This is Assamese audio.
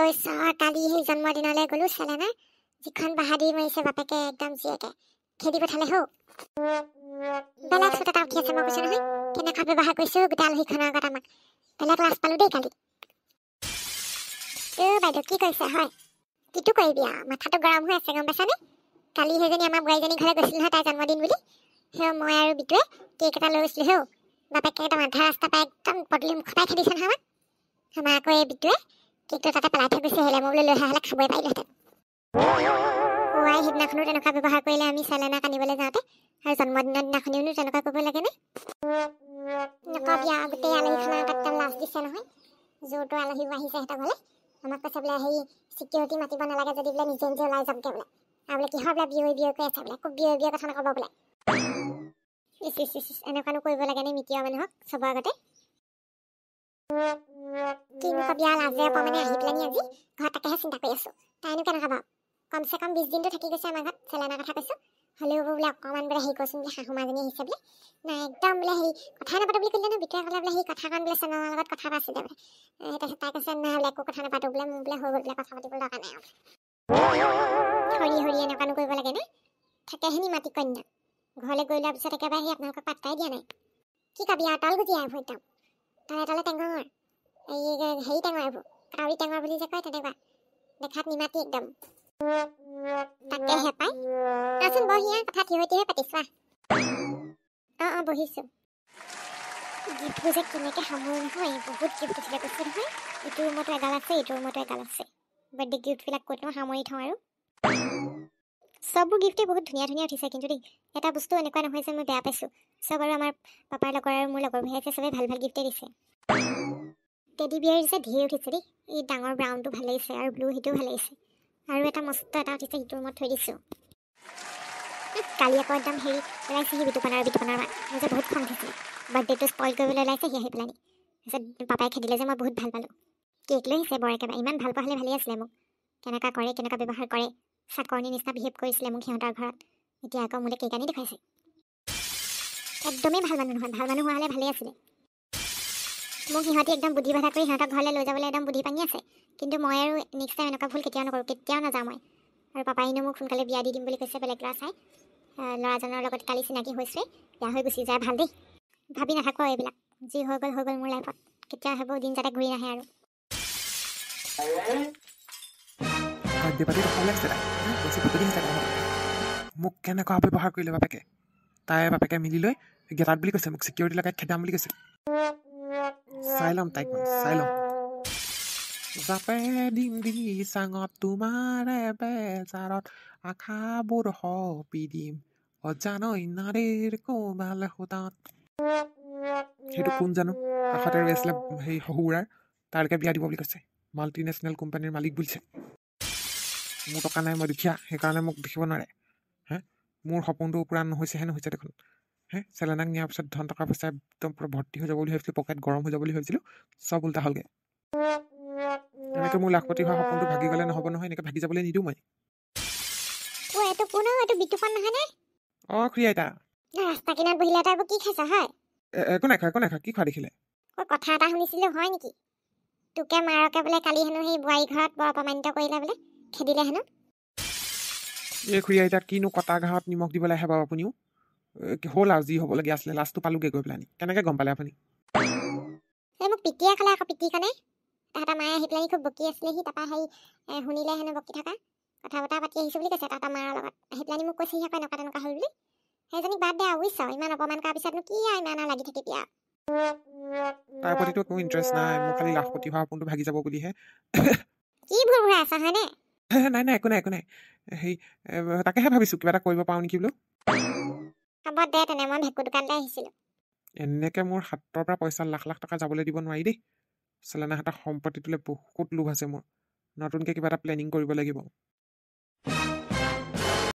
কালি সেই জন্মদিনলৈ গ'লো চেলেনা যিখন বাহাদুৰি মাৰিছে বাপেকে একদম জীয়েকে খেদি পঠালে হৌ বেলেগ চোত এটা উঠি আছে মই কৈছো নহয় কেনেকুৱা ব্যৱহাৰ কৰিছো গোটেই আলহীখনৰ আগত আমাক বেলেগ লাজ পালো দেই কালি বাইদেউ কি কৰিছে হয় কিটো কৰিবি মাথাটো গৰম হৈ আছে গম পাইছানে কালি সেইজনী আমাৰ বোৱাৰীজনী ঘৰলৈ গৈছিল নহয় তাইৰ জন্মদিন বুলি সেই মই আৰু বিটুৱে কেক এটা লৈ গৈছিলো হেও বাপেকে একদম আধা ৰাস্তা পাই একদম পদূলি মুখপাই খেদিছে নহয় আমাৰ আকৌ এই বিটুৱে কেকটো তাতে পেলাই থৈ গুচি আহিলে মই বোলে লৈ অহা হ'লে খাবই পাৰিলোহেঁতেন ওৱাই সেইদিনাখনো তেনেকুৱা ব্যৱহাৰ কৰিলে আমি চেলেনাক আনিবলৈ যাওঁতে আৰু জন্মদিনৰ দিনাখনিওনো তেনেকুৱা কৰিব লাগেনে নকবি গোটেই আলহীখনৰ আগত একদম লাজ দিছে নহয় য'তো আলহীও আহিছে সিহঁতৰ ঘৰলৈ আমাক কৈছে বোলে সেই চিকিউৰিটি মাতিব নালাগে যদি বোলে নিজে নিজে ওলাই যামগৈ বোলে আৰু বোলে কিহৰ বোলে বিয়ৈ কৈ আছে বোলে খুব বিয়ৈ কথা নক'ব বোলে এনেকুৱানো কৰিব লাগেনে মিতিৰৰ মানুহক চবৰ আগতে কিনো কবি লাজে পোৱা মানে আহি পেলাই আজি ঘৰত তাকেহে চিন্তা কৰি আছো তাইনো কেনেকুৱা বাৰু কমচে কম 20 দিনটো থাকি গৈছে আমাৰ ঘৰত চেলেনাৰ কথা কৈছো হ'লেও বোলে অকণমান বোলে হেৰি কৰিছোন বোলে শাহু মাজনী আহিছে বোলে নাই একদম বোলে হেৰি কথাই নাপাতো বুলি ক'লে ন বিটুৱে ক'লে বোলে সেই কথাখন বোলে চেলেনাৰ লগত কথা এটা আছিলে বোলে তাৰপিছত তাই কৈছে নাই বোলে একো কথা নাপাতো বোলে মোৰ বোলে হৈ গ'ল বোলে কথা পাতিবলৈ দৰকাৰ নাই হৰি এনেকুৱানো কৰিব লাগে নে থাকেহেনি মাটি কন্যা ঘৰলৈ গৈ লোৱাৰ পিছত একেবাৰে সি আপোনালোকক পাত্তাই দিয়া নাই কি কবি তল গুজি আহিব একদম তলে টেঙৰ এই হেৰি টেঙৰ এইবোৰ কাউৰী টেঙৰ বুলি যে কয় তেনেকুৱা দেখাত নিমাতি একদম তাকেহে পাই আচোন বহি কথা থিয় পাতিছো বহিছো গিফ্টবোৰ যে কেনেকৈ সামৰি নহয় বহুত গিফ্ট উঠিলে কৈছে নহয় ইটো ৰুমতো এগাল আছে ইটো ৰুমতো এগাল আছে বাৰ্থডে গিফ্টবিলাক ক'তনো সামৰি থওঁ আৰু চববোৰ গিফ্টেই বহুত ধুনীয়া ধুনীয়া উঠিছে কিন্তু দেই এটা বস্তু এনেকুৱা নহয় যে মই বেয়া পাইছোঁ চব আৰু আমাৰ পাপাৰ লগৰ আৰু মোৰ লগৰ ভাইছে চবেই ভাল ভাল গিফ্টেই দিছে টেডি বিয়াৰ দিছে ধেৰ উঠিছে দেই এই ডাঙৰ ব্ৰাউনটো ভাল লাগিছে আৰু ব্লু সেইটোও ভাল লাগিছে আৰু এটা মস্ত এটা উঠিছে সিটো ৰুমত থৈ দিছোঁ কালি আকৌ একদম হেৰি ওলাইছে সি বিতুপনাৰ মোৰ যে বহুত খং উঠিছিলে বাৰ্থডেটো স্পইল কৰিবলৈ ওলাইছে সি আহি পেলাই তাৰপিছত পাপাই খেদিলে যে মই বহুত ভাল পালোঁ কেক লৈ আহিছে বৰ একেবাৰে ইমান ভাল পোৱা হ'লে ভালেই আছিলে মোক কেনেকুৱা কৰে কেনেকুৱা ব্যৱহাৰ কৰে চাকৰণিৰ নিচিনা বিহেভ কৰিছিলে মোক সিহঁতৰ ঘৰত এতিয়া আকৌ মোলৈ কেক আনি দেখুৱাইছে একদমেই ভাল মানুহ নহয় ভাল মানুহ হোৱা হ'লে ভালেই আছিলে মোক সিহঁতি একদম বুদ্ধি বাধা কৰি সিহঁতৰ ঘৰলৈ লৈ যাবলৈ একদম বুদ্ধি পাঙি আছে কিন্তু মই আৰু নেক্সট টাইম এনেকুৱা ভুল কেতিয়াও নকৰোঁ কেতিয়াও নাযাওঁ মই আৰু পাপাইনো মোক সোনকালে বিয়া দি দিম বুলি কৈছে বেলেগ ল'ৰা চাই ল'ৰাজনৰ লগত কালি চিনাকি হৈছে বিয়া হৈ গুচি যায় ভাল দেই ভাবি নাথাকোঁ আৰু এইবিলাক যি হৈ গ'ল মোৰ লাইফত কেতিয়াও সেইবোৰ দিন যাতে ঘূৰি নাহে আৰু মোক কেনেকুৱা ব্যৱহাৰ কৰিলে বাপেকে মিলি লৈ গেটাত বুলি কৈছে মোক চিকিউৰিটি লগাই খেদাম বুলি কৈছে চাই ল'ম তাইক চাই ল'ম জাপে দিম দি চাঙত তোমাৰে বেজাৰত আশাবোৰ সপি দিম অজানৈ নাৰীৰ কোবাল সূতাত সেইটো কোন জানো কাষতে ৰৈ আছিলে সেই শহুৰাৰ তাৰলৈকে বিয়া দিব বুলি কৈছে মাল্টিনেশ্যনেল কোম্পানীৰ মালিক বুলিছে মোৰ টকা নাই মই দুখীয়া সেইকাৰণে মোক দেখিব নোৱাৰে মোৰ সপোনটো পূৰণ নহৈছে দেখোন চেলেনাক নিয়াৰ পিছত ধন টকা পইচা একদম পূৰা ভৰ্তি হৈ যাব বুলি ভাবিছিলোঁ পকেট গৰম হৈ যাব বুলি ভাবিছিলোঁ চব উল্টা হ'লগৈ এনেকৈ মোৰ লাখপতি হোৱা সপোনটো ভাগি গ'লে নহ'ব নহয় এনেকৈ ভাগি যাবলৈ নিদিওঁ মই খুৰী আইতা ৰাস্তা কিনাৰত বহিলে এটা কি খাইছা হয় একো নাই কি খোৱা দেখিলে কথা এটা শুনিছিলোঁ হয় নেকি তোকে মাৰকে বোলে কালি হেনো সেই বোৱাৰী ঘৰত বৰ অপমানিত কৰিলে বোলে খেদিলে হেনো এই খুৰী আইতা কিনো কটা ঘাঁহত নিমখ দিবলৈ আহে বাৰু আপুনিও হ'ল আৰু যি হ'বলগীয়া আছিলে লাষ্টটো পালোগৈ গৈ পেলাই কেনেকৈ গম পালে আপুনি মোক পিটিয়ে ক'লে আকৌ পিটিখনে তাহাঁতৰ মায়ে আহি পেলাই খুব বকি আছিলে সি তাৰপৰা হেৰি শুনিলে হেনো বকি থকা কথা বতৰা পাতি আহিছোঁ বুলি কৈছে তাহাঁতৰ মাৰ লগত আহি পেলাই মোক কৈছে আকৌ এনেকুৱা তেনেকুৱা হ'ল বুলি সেইজনীক বাদ দে বুজিছ ইমান অপমান কৰাৰ পিছতনো কি ইমান লাগি থাকি দিয়া তাৰ প্ৰতিতো একো ইণ্টাৰেষ্ট নাই মোৰ খালি লাখপতি হোৱা সপোনটো ভাগি যাব বুলিহে কি ভুল ভুৰাই আছা হয়নে নাই একো নাই সেই তাকেহে ভাবিছোঁ কিবা এটা কৰিব পাৰোঁ নেকি বোলো হ'ব দে তেনে মই ভেকু দোকানলৈ আহিছিলোঁ এনেকৈ মোৰ হাতৰ পৰা পইচা লাখ টকা যাবলৈ দিব নোৱাৰি দেই চেলেনাহঁতৰ সম্পত্তিটোলৈ বহুত লোভ আছে মোৰ নতুনকৈ কিবা এটা প্লেনিং কৰিব লাগিব